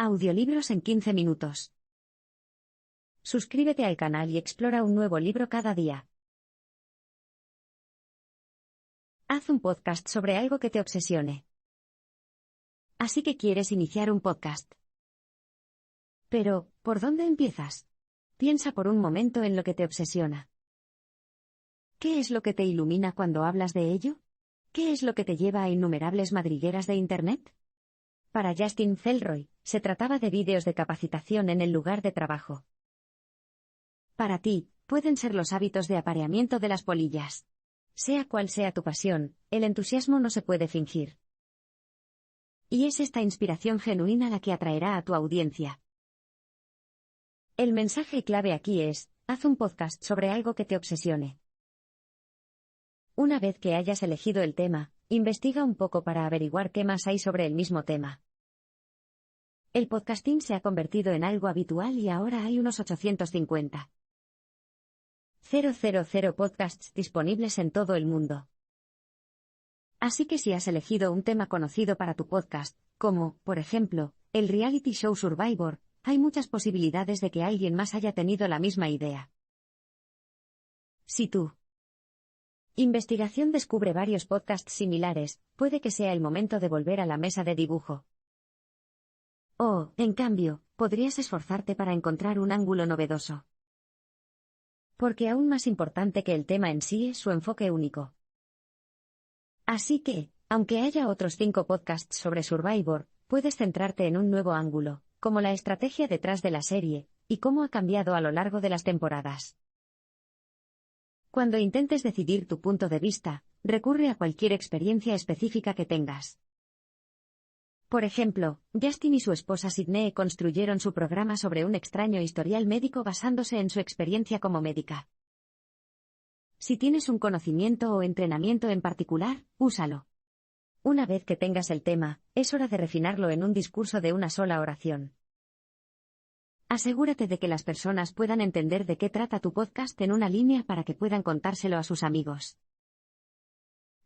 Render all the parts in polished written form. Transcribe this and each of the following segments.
Audiolibros en 15 minutos. Suscríbete al canal y explora un nuevo libro cada día. Haz un podcast sobre algo que te obsesione. Así que quieres iniciar un podcast. Pero, ¿por dónde empiezas? Piensa por un momento en lo que te obsesiona. ¿Qué es lo que te ilumina cuando hablas de ello? ¿Qué es lo que te lleva a innumerables madrigueras de Internet? Para Justin Felroy, se trataba de vídeos de capacitación en el lugar de trabajo. Para ti, pueden ser los hábitos de apareamiento de las polillas. Sea cual sea tu pasión, el entusiasmo no se puede fingir. Y es esta inspiración genuina la que atraerá a tu audiencia. El mensaje clave aquí es: haz un podcast sobre algo que te obsesione. Una vez que hayas elegido el tema, investiga un poco para averiguar qué más hay sobre el mismo tema. El podcasting se ha convertido en algo habitual y ahora hay unos 850,000 podcasts disponibles en todo el mundo. Así que si has elegido un tema conocido para tu podcast, como, por ejemplo, el reality show Survivor, hay muchas posibilidades de que alguien más haya tenido la misma idea. Si tu investigación descubre varios podcasts similares, puede que sea el momento de volver a la mesa de dibujo. O, en cambio, podrías esforzarte para encontrar un ángulo novedoso. Porque aún más importante que el tema en sí es su enfoque único. Así que, aunque haya otros 5 podcasts sobre Survivor, puedes centrarte en un nuevo ángulo, como la estrategia detrás de la serie, y cómo ha cambiado a lo largo de las temporadas. Cuando intentes decidir tu punto de vista, recurre a cualquier experiencia específica que tengas. Por ejemplo, Justin y su esposa Sydney construyeron su programa sobre un extraño historial médico basándose en su experiencia como médica. Si tienes un conocimiento o entrenamiento en particular, úsalo. Una vez que tengas el tema, es hora de refinarlo en un discurso de una sola oración. Asegúrate de que las personas puedan entender de qué trata tu podcast en una línea para que puedan contárselo a sus amigos.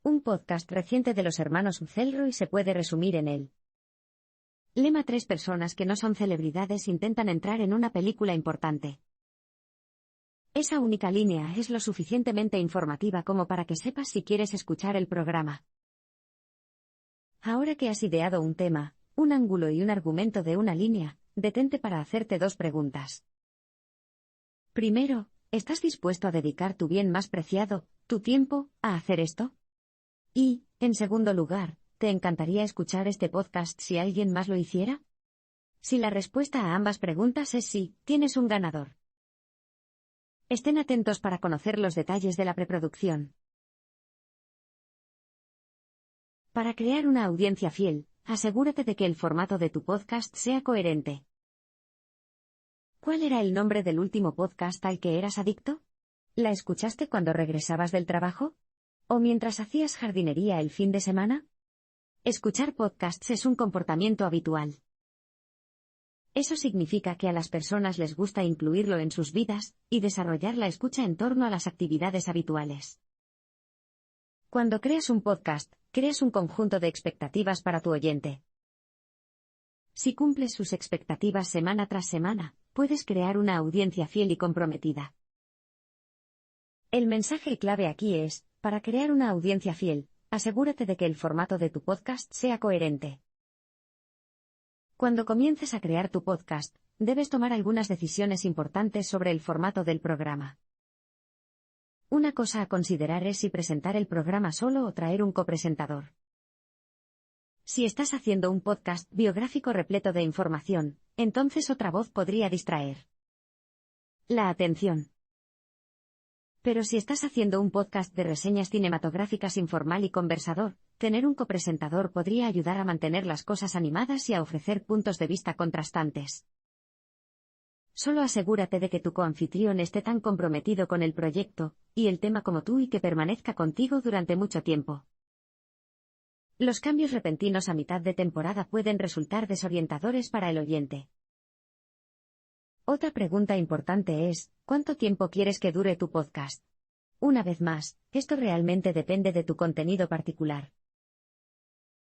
Un podcast reciente de los hermanos Felroy se puede resumir en el lema: 3 personas que no son celebridades intentan entrar en una película importante. Esa única línea es lo suficientemente informativa como para que sepas si quieres escuchar el programa. Ahora que has ideado un tema, un ángulo y un argumento de una línea, detente para hacerte 2 preguntas. Primero, ¿estás dispuesto a dedicar tu bien más preciado, tu tiempo, a hacer esto? Y, en segundo lugar, ¿te encantaría escuchar este podcast si alguien más lo hiciera? Si la respuesta a ambas preguntas es sí, tienes un ganador. Estén atentos para conocer los detalles de la preproducción. Para crear una audiencia fiel, asegúrate de que el formato de tu podcast sea coherente. ¿Cuál era el nombre del último podcast al que eras adicto? ¿La escuchaste cuando regresabas del trabajo? ¿O mientras hacías jardinería el fin de semana? Escuchar podcasts es un comportamiento habitual. Eso significa que a las personas les gusta incluirlo en sus vidas, y desarrollar la escucha en torno a las actividades habituales. Cuando creas un podcast, creas un conjunto de expectativas para tu oyente. Si cumples sus expectativas semana tras semana, puedes crear una audiencia fiel y comprometida. El mensaje clave aquí es: para crear una audiencia fiel, asegúrate de que el formato de tu podcast sea coherente. Cuando comiences a crear tu podcast, debes tomar algunas decisiones importantes sobre el formato del programa. Una cosa a considerar es si presentar el programa solo o traer un copresentador. Si estás haciendo un podcast biográfico repleto de información, entonces otra voz podría distraer la atención. Pero si estás haciendo un podcast de reseñas cinematográficas informal y conversador, tener un copresentador podría ayudar a mantener las cosas animadas y a ofrecer puntos de vista contrastantes. Solo asegúrate de que tu coanfitrión esté tan comprometido con el proyecto y el tema como tú y que permanezca contigo durante mucho tiempo. Los cambios repentinos a mitad de temporada pueden resultar desorientadores para el oyente. Otra pregunta importante es: ¿cuánto tiempo quieres que dure tu podcast? Una vez más, esto realmente depende de tu contenido particular.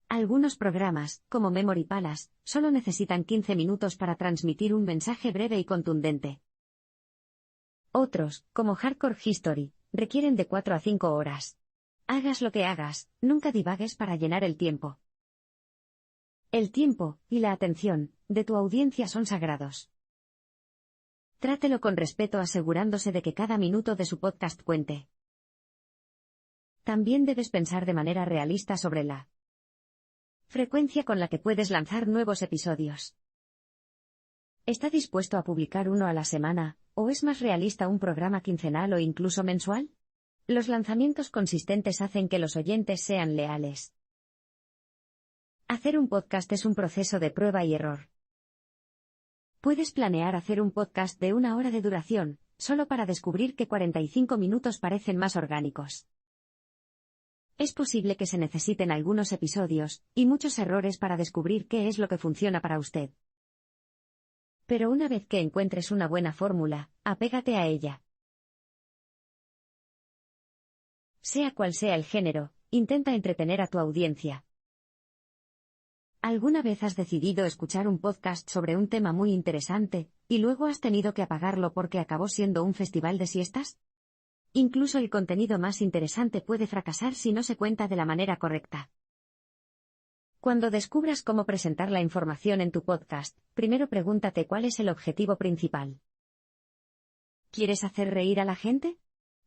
Algunos programas, como Memory Palace, solo necesitan 15 minutos para transmitir un mensaje breve y contundente. Otros, como Hardcore History, requieren de 4 a 5 horas. Hagas lo que hagas, nunca divagues para llenar el tiempo. El tiempo, y la atención, de tu audiencia son sagrados. Trátelo con respeto asegurándose de que cada minuto de su podcast cuente. También debes pensar de manera realista sobre la frecuencia con la que puedes lanzar nuevos episodios. ¿Está dispuesto a publicar uno a la semana, o es más realista un programa quincenal o incluso mensual? Los lanzamientos consistentes hacen que los oyentes sean leales. Hacer un podcast es un proceso de prueba y error. Puedes planear hacer un podcast de 1 hora de duración, solo para descubrir que 45 minutos parecen más orgánicos. Es posible que se necesiten algunos episodios, y muchos errores para descubrir qué es lo que funciona para usted. Pero una vez que encuentres una buena fórmula, apégate a ella. Sea cual sea el género, intenta entretener a tu audiencia. ¿Alguna vez has decidido escuchar un podcast sobre un tema muy interesante, y luego has tenido que apagarlo porque acabó siendo un festival de siestas? Incluso el contenido más interesante puede fracasar si no se cuenta de la manera correcta. Cuando descubras cómo presentar la información en tu podcast, primero pregúntate cuál es el objetivo principal. ¿Quieres hacer reír a la gente?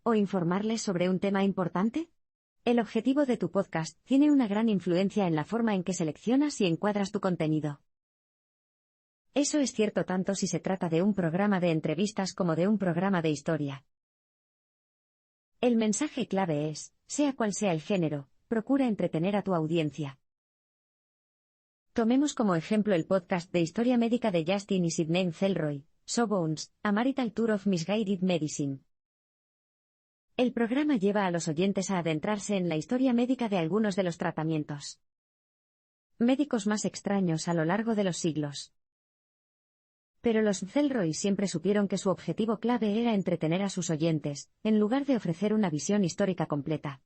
¿O informarles sobre un tema importante? El objetivo de tu podcast tiene una gran influencia en la forma en que seleccionas y encuadras tu contenido. Eso es cierto tanto si se trata de un programa de entrevistas como de un programa de historia. El mensaje clave es, sea cual sea el género, procura entretener a tu audiencia. Tomemos como ejemplo el podcast de historia médica de Justin y Sidney Zelroy, Sawbones, A Marital Tour of Misguided Medicine. El programa lleva a los oyentes a adentrarse en la historia médica de algunos de los tratamientos médicos más extraños a lo largo de los siglos. Pero los Zelroy siempre supieron que su objetivo clave era entretener a sus oyentes, en lugar de ofrecer una visión histórica completa.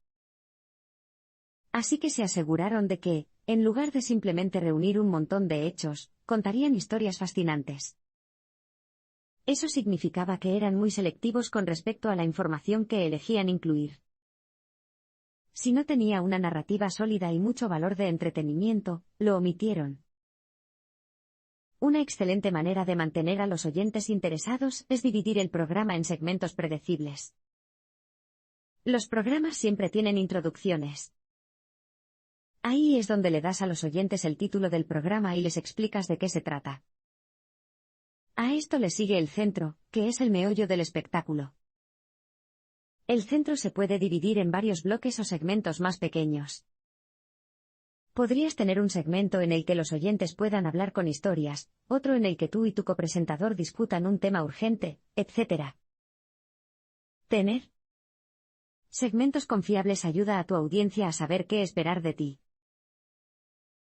Así que se aseguraron de que, en lugar de simplemente reunir un montón de hechos, contarían historias fascinantes. Eso significaba que eran muy selectivos con respecto a la información que elegían incluir. Si no tenía una narrativa sólida y mucho valor de entretenimiento, lo omitieron. Una excelente manera de mantener a los oyentes interesados es dividir el programa en segmentos predecibles. Los programas siempre tienen introducciones. Ahí es donde le das a los oyentes el título del programa y les explicas de qué se trata. A esto le sigue el centro, que es el meollo del espectáculo. El centro se puede dividir en varios bloques o segmentos más pequeños. Podrías tener un segmento en el que los oyentes puedan hablar con historias, otro en el que tú y tu copresentador discutan un tema urgente, etc. Tener segmentos confiables ayuda a tu audiencia a saber qué esperar de ti.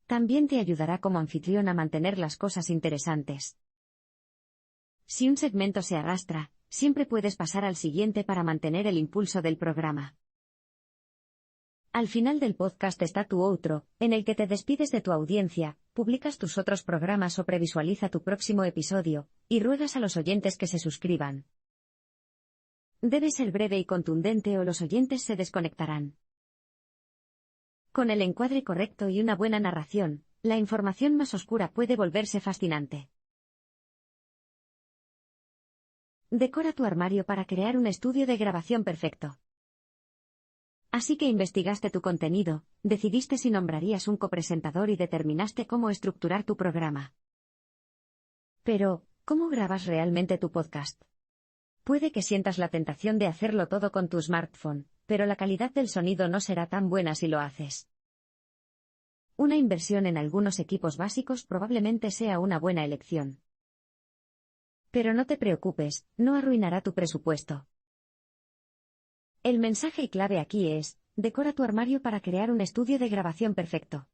También te ayudará como anfitrión a mantener las cosas interesantes. Si un segmento se arrastra, siempre puedes pasar al siguiente para mantener el impulso del programa. Al final del podcast está tu outro, en el que te despides de tu audiencia, publicas tus otros programas o previsualiza tu próximo episodio, y ruegas a los oyentes que se suscriban. Debe ser breve y contundente o los oyentes se desconectarán. Con el encuadre correcto y una buena narración, la información más oscura puede volverse fascinante. Decora tu armario para crear un estudio de grabación perfecto. Así que investigaste tu contenido, decidiste si nombrarías un copresentador y determinaste cómo estructurar tu programa. Pero, ¿cómo grabas realmente tu podcast? Puede que sientas la tentación de hacerlo todo con tu smartphone, pero la calidad del sonido no será tan buena si lo haces. Una inversión en algunos equipos básicos probablemente sea una buena elección. Pero no te preocupes, no arruinará tu presupuesto. El mensaje clave aquí es, decora tu armario para crear un estudio de grabación perfecto.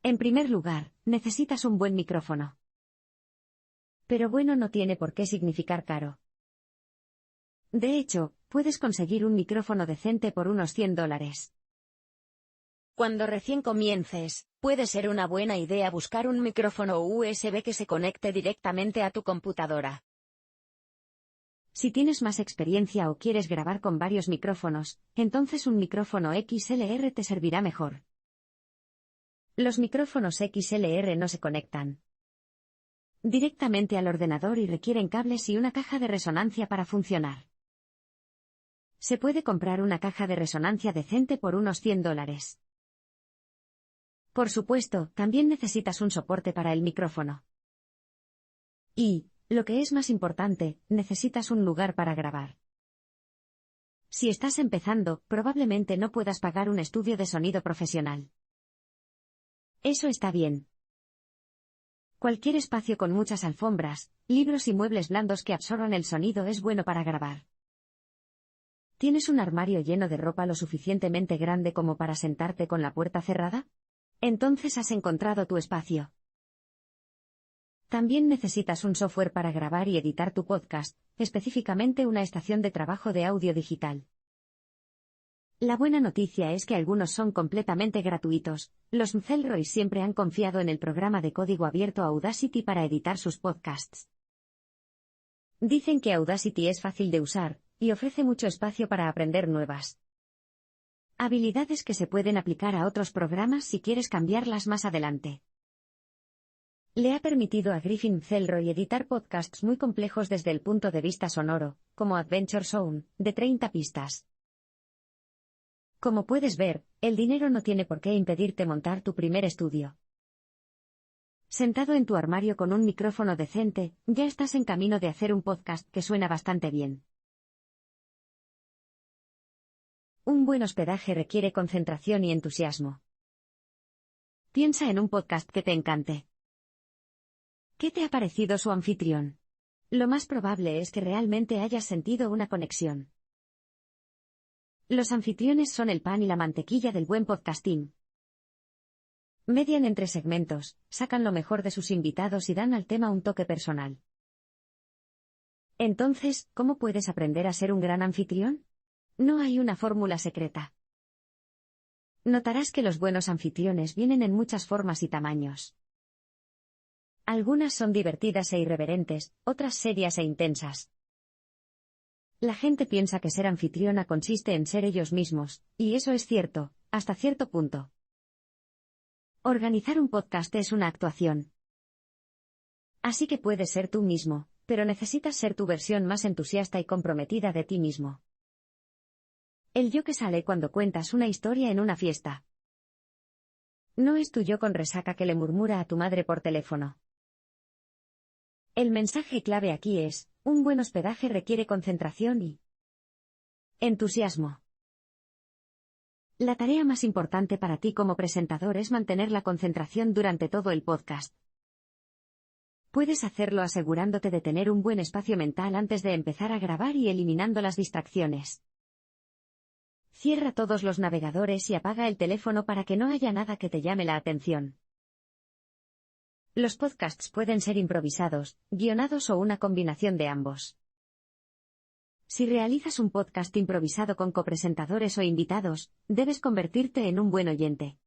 En primer lugar, necesitas un buen micrófono. Pero bueno no tiene por qué significar caro. De hecho, puedes conseguir un micrófono decente por unos $100. Cuando recién comiences, puede ser una buena idea buscar un micrófono USB que se conecte directamente a tu computadora. Si tienes más experiencia o quieres grabar con varios micrófonos, entonces un micrófono XLR te servirá mejor. Los micrófonos XLR no se conectan directamente al ordenador y requieren cables y una caja de resonancia para funcionar. Se puede comprar una caja de resonancia decente por unos $100. Por supuesto, también necesitas un soporte para el micrófono. Y, lo que es más importante, necesitas un lugar para grabar. Si estás empezando, probablemente no puedas pagar un estudio de sonido profesional. Eso está bien. Cualquier espacio con muchas alfombras, libros y muebles blandos que absorban el sonido es bueno para grabar. ¿Tienes un armario lleno de ropa lo suficientemente grande como para sentarte con la puerta cerrada? Entonces has encontrado tu espacio. También necesitas un software para grabar y editar tu podcast, específicamente una estación de trabajo de audio digital. La buena noticia es que algunos son completamente gratuitos. Los McElroy siempre han confiado en el programa de código abierto Audacity para editar sus podcasts. Dicen que Audacity es fácil de usar, y ofrece mucho espacio para aprender nuevas habilidades que se pueden aplicar a otros programas si quieres cambiarlas más adelante. Le ha permitido a Griffin McElroy editar podcasts muy complejos desde el punto de vista sonoro, como Adventure Zone, de 30 pistas. Como puedes ver, el dinero no tiene por qué impedirte montar tu primer estudio. Sentado en tu armario con un micrófono decente, ya estás en camino de hacer un podcast que suena bastante bien. Un buen hospedaje requiere concentración y entusiasmo. Piensa en un podcast que te encante. ¿Qué te ha parecido su anfitrión? Lo más probable es que realmente hayas sentido una conexión. Los anfitriones son el pan y la mantequilla del buen podcasting. Median entre segmentos, sacan lo mejor de sus invitados y dan al tema un toque personal. Entonces, ¿cómo puedes aprender a ser un gran anfitrión? No hay una fórmula secreta. Notarás que los buenos anfitriones vienen en muchas formas y tamaños. Algunas son divertidas e irreverentes, otras serias e intensas. La gente piensa que ser anfitriona consiste en ser ellos mismos, y eso es cierto, hasta cierto punto. Organizar un podcast es una actuación. Así que puedes ser tú mismo, pero necesitas ser tu versión más entusiasta y comprometida de ti mismo. El yo que sale cuando cuentas una historia en una fiesta. No es tu yo con resaca que le murmura a tu madre por teléfono. El mensaje clave aquí es, un buen hospedaje requiere concentración y entusiasmo. La tarea más importante para ti como presentador es mantener la concentración durante todo el podcast. Puedes hacerlo asegurándote de tener un buen espacio mental antes de empezar a grabar y eliminando las distracciones. Cierra todos los navegadores y apaga el teléfono para que no haya nada que te llame la atención. Los podcasts pueden ser improvisados, guionados o una combinación de ambos. Si realizas un podcast improvisado con copresentadores o invitados, debes convertirte en un buen oyente.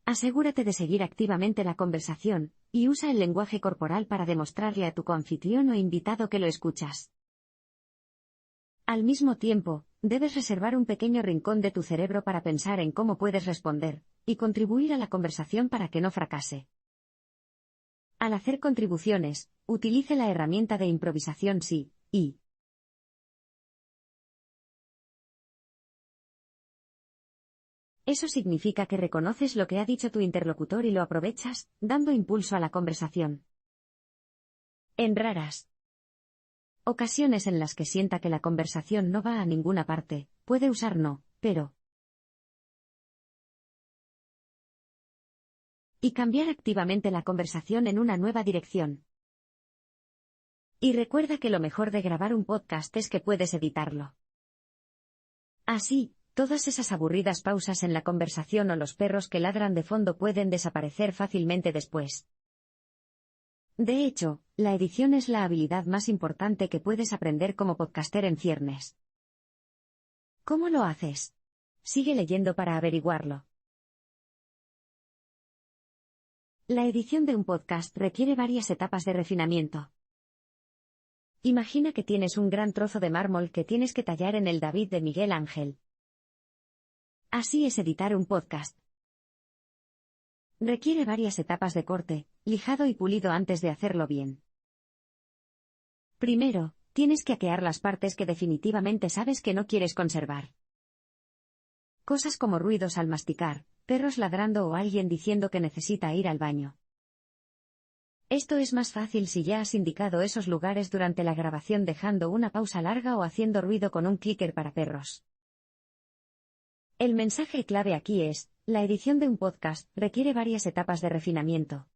Asegúrate de seguir activamente la conversación, y usa el lenguaje corporal para demostrarle a tu coanfitrión o invitado que lo escuchas. Al mismo tiempo, debes reservar un pequeño rincón de tu cerebro para pensar en cómo puedes responder, y contribuir a la conversación para que no fracase. Al hacer contribuciones, utilice la herramienta de improvisación sí, y. Eso significa que reconoces lo que ha dicho tu interlocutor y lo aprovechas, dando impulso a la conversación. En raras ocasiones en las que sienta que la conversación no va a ninguna parte, puede usar no, pero. Y cambiar activamente la conversación en una nueva dirección. Y recuerda que lo mejor de grabar un podcast es que puedes editarlo. Así, todas esas aburridas pausas en la conversación o los perros que ladran de fondo pueden desaparecer fácilmente después. De hecho, la edición es la habilidad más importante que puedes aprender como podcaster en ciernes. ¿Cómo lo haces? Sigue leyendo para averiguarlo. La edición de un podcast requiere varias etapas de refinamiento. Imagina que tienes un gran trozo de mármol que tienes que tallar en el David de Miguel Ángel. Así es editar un podcast. Requiere varias etapas de corte, lijado y pulido antes de hacerlo bien. Primero, tienes que aquear las partes que definitivamente sabes que no quieres conservar. Cosas como ruidos al masticar, perros ladrando o alguien diciendo que necesita ir al baño. Esto es más fácil si ya has indicado esos lugares durante la grabación dejando una pausa larga o haciendo ruido con un clicker para perros. El mensaje clave aquí es, la edición de un podcast requiere varias etapas de refinamiento.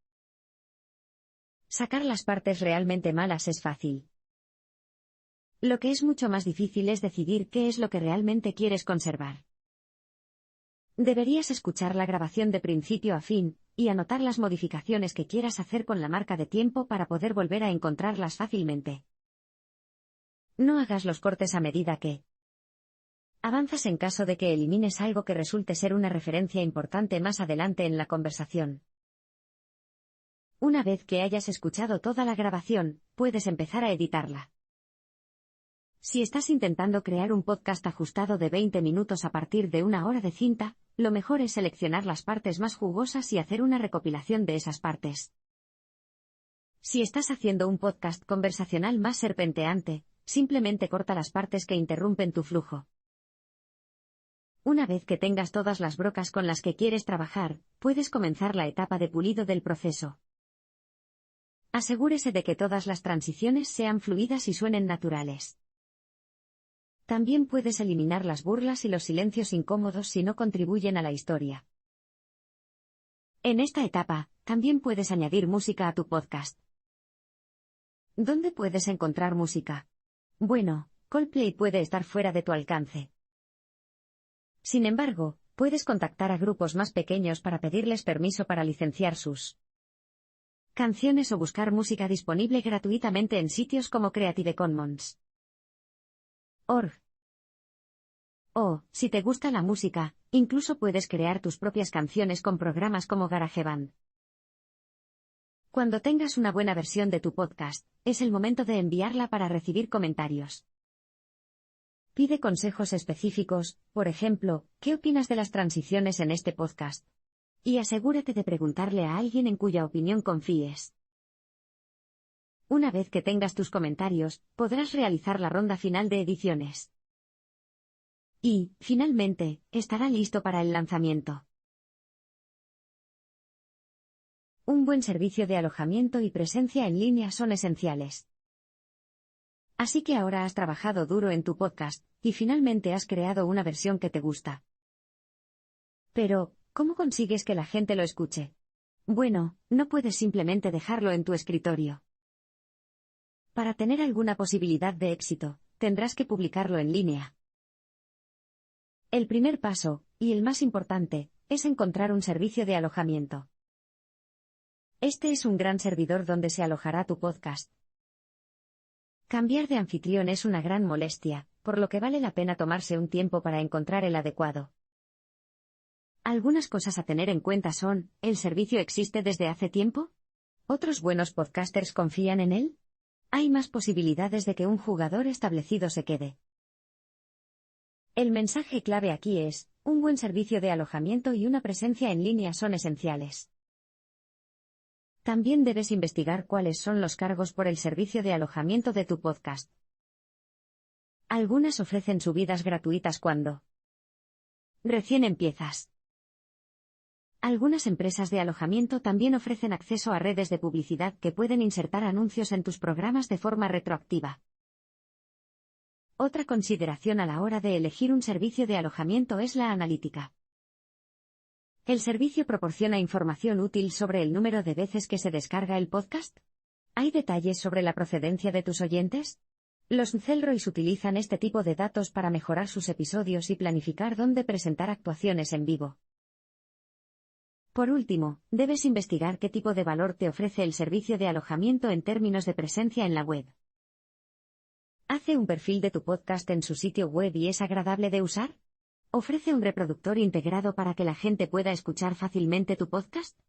Sacar las partes realmente malas es fácil. Lo que es mucho más difícil es decidir qué es lo que realmente quieres conservar. Deberías escuchar la grabación de principio a fin, y anotar las modificaciones que quieras hacer con la marca de tiempo para poder volver a encontrarlas fácilmente. No hagas los cortes a medida que avanzas en caso de que elimines algo que resulte ser una referencia importante más adelante en la conversación. Una vez que hayas escuchado toda la grabación, puedes empezar a editarla. Si estás intentando crear un podcast ajustado de 20 minutos a partir de 1 hora de cinta, lo mejor es seleccionar las partes más jugosas y hacer una recopilación de esas partes. Si estás haciendo un podcast conversacional más serpenteante, simplemente corta las partes que interrumpen tu flujo. Una vez que tengas todas las brocas con las que quieres trabajar, puedes comenzar la etapa de pulido del proceso. Asegúrese de que todas las transiciones sean fluidas y suenen naturales. También puedes eliminar las burlas y los silencios incómodos si no contribuyen a la historia. En esta etapa, también puedes añadir música a tu podcast. ¿Dónde puedes encontrar música? Bueno, Coldplay puede estar fuera de tu alcance. Sin embargo, puedes contactar a grupos más pequeños para pedirles permiso para licenciar sus canciones o buscar música disponible gratuitamente en sitios como Creative Commons. O, si te gusta la música, incluso puedes crear tus propias canciones con programas como GarageBand. Cuando tengas una buena versión de tu podcast, es el momento de enviarla para recibir comentarios. Pide consejos específicos, por ejemplo, ¿qué opinas de las transiciones en este podcast? Y asegúrate de preguntarle a alguien en cuya opinión confíes. Una vez que tengas tus comentarios, podrás realizar la ronda final de ediciones. Y, finalmente, estará listo para el lanzamiento. Un buen servicio de alojamiento y presencia en línea son esenciales. Así que ahora has trabajado duro en tu podcast, y finalmente has creado una versión que te gusta. Pero, ¿cómo consigues que la gente lo escuche? Bueno, no puedes simplemente dejarlo en tu escritorio. Para tener alguna posibilidad de éxito, tendrás que publicarlo en línea. El primer paso, y el más importante, es encontrar un servicio de alojamiento. Este es un gran servidor donde se alojará tu podcast. Cambiar de anfitrión es una gran molestia, por lo que vale la pena tomarse un tiempo para encontrar el adecuado. Algunas cosas a tener en cuenta son, ¿el servicio existe desde hace tiempo? ¿Otros buenos podcasters confían en él? Hay más posibilidades de que un jugador establecido se quede. El mensaje clave aquí es, un buen servicio de alojamiento y una presencia en línea son esenciales. También debes investigar cuáles son los cargos por el servicio de alojamiento de tu podcast. Algunas ofrecen subidas gratuitas cuando recién empiezas. Algunas empresas de alojamiento también ofrecen acceso a redes de publicidad que pueden insertar anuncios en tus programas de forma retroactiva. Otra consideración a la hora de elegir un servicio de alojamiento es la analítica. ¿El servicio proporciona información útil sobre el número de veces que se descarga el podcast? ¿Hay detalles sobre la procedencia de tus oyentes? Los Celroys utilizan este tipo de datos para mejorar sus episodios y planificar dónde presentar actuaciones en vivo. Por último, debes investigar qué tipo de valor te ofrece el servicio de alojamiento en términos de presencia en la web. ¿Hace un perfil de tu podcast en su sitio web y es agradable de usar? ¿Ofrece un reproductor integrado para que la gente pueda escuchar fácilmente tu podcast?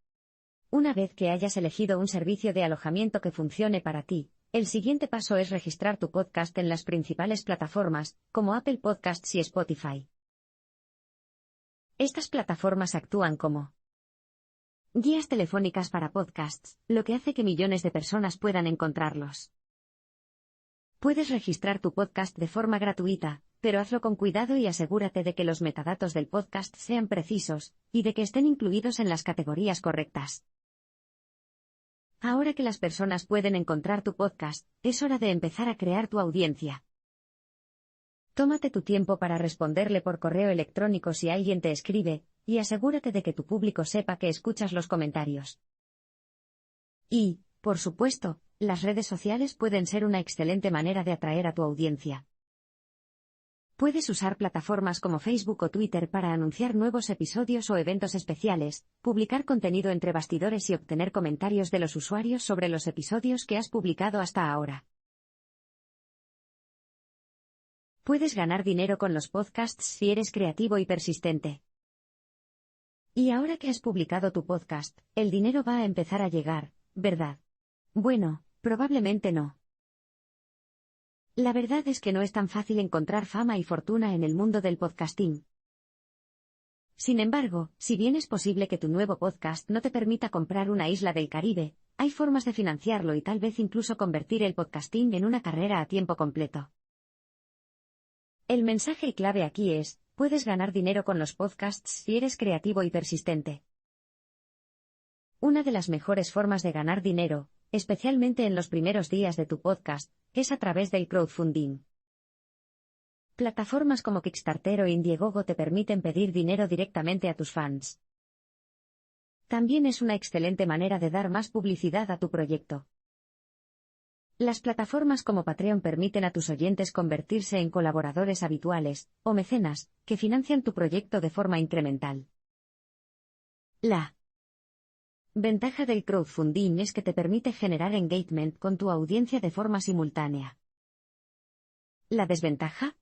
Una vez que hayas elegido un servicio de alojamiento que funcione para ti, el siguiente paso es registrar tu podcast en las principales plataformas, como Apple Podcasts y Spotify. Estas plataformas actúan como guías telefónicas para podcasts, lo que hace que millones de personas puedan encontrarlos. Puedes registrar tu podcast de forma gratuita, pero hazlo con cuidado y asegúrate de que los metadatos del podcast sean precisos, y de que estén incluidos en las categorías correctas. Ahora que las personas pueden encontrar tu podcast, es hora de empezar a crear tu audiencia. Tómate tu tiempo para responderle por correo electrónico si alguien te escribe, y asegúrate de que tu público sepa que escuchas los comentarios. Y, por supuesto, las redes sociales pueden ser una excelente manera de atraer a tu audiencia. Puedes usar plataformas como Facebook o Twitter para anunciar nuevos episodios o eventos especiales, publicar contenido entre bastidores y obtener comentarios de los usuarios sobre los episodios que has publicado hasta ahora. Puedes ganar dinero con los podcasts si eres creativo y persistente. Y ahora que has publicado tu podcast, el dinero va a empezar a llegar, ¿verdad? Bueno, probablemente no. La verdad es que no es tan fácil encontrar fama y fortuna en el mundo del podcasting. Sin embargo, si bien es posible que tu nuevo podcast no te permita comprar una isla del Caribe, hay formas de financiarlo y tal vez incluso convertir el podcasting en una carrera a tiempo completo. El mensaje clave aquí es, puedes ganar dinero con los podcasts si eres creativo y persistente. Una de las mejores formas de ganar dinero, especialmente en los primeros días de tu podcast, es a través del crowdfunding. Plataformas como Kickstarter o Indiegogo te permiten pedir dinero directamente a tus fans. También es una excelente manera de dar más publicidad a tu proyecto. Las plataformas como Patreon permiten a tus oyentes convertirse en colaboradores habituales, o mecenas, que financian tu proyecto de forma incremental. La ventaja del crowdfunding es que te permite generar engagement con tu audiencia de forma simultánea. ¿La desventaja?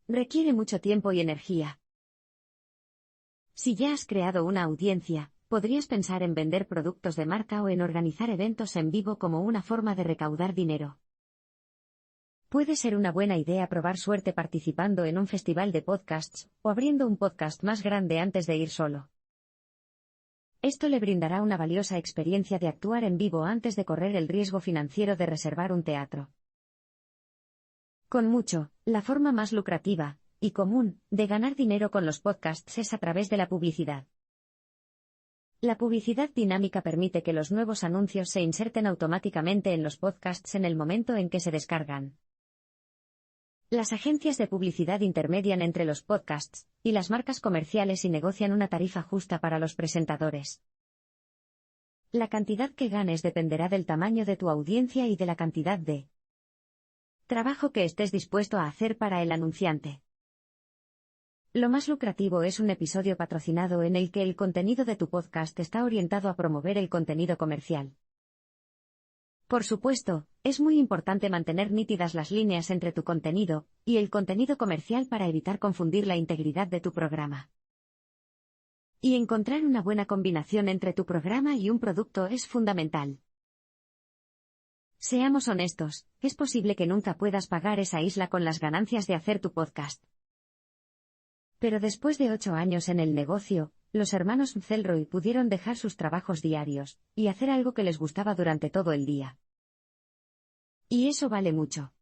Requiere mucho tiempo y energía. Si ya has creado una audiencia, podrías pensar en vender productos de marca o en organizar eventos en vivo como una forma de recaudar dinero. Puede ser una buena idea probar suerte participando en un festival de podcasts, o abriendo un podcast más grande antes de ir solo. Esto le brindará una valiosa experiencia de actuar en vivo antes de correr el riesgo financiero de reservar un teatro. Con mucho, la forma más lucrativa, y común, de ganar dinero con los podcasts es a través de la publicidad. La publicidad dinámica permite que los nuevos anuncios se inserten automáticamente en los podcasts en el momento en que se descargan. Las agencias de publicidad intermedian entre los podcasts y las marcas comerciales y negocian una tarifa justa para los presentadores. La cantidad que ganes dependerá del tamaño de tu audiencia y de la cantidad de trabajo que estés dispuesto a hacer para el anunciante. Lo más lucrativo es un episodio patrocinado en el que el contenido de tu podcast está orientado a promover el contenido comercial. Por supuesto, es muy importante mantener nítidas las líneas entre tu contenido y el contenido comercial para evitar confundir la integridad de tu programa. Y encontrar una buena combinación entre tu programa y un producto es fundamental. Seamos honestos, es posible que nunca puedas pagar esa isla con las ganancias de hacer tu podcast. Pero después de 8 años en el negocio, los hermanos McElroy pudieron dejar sus trabajos diarios y hacer algo que les gustaba durante todo el día. Y eso vale mucho.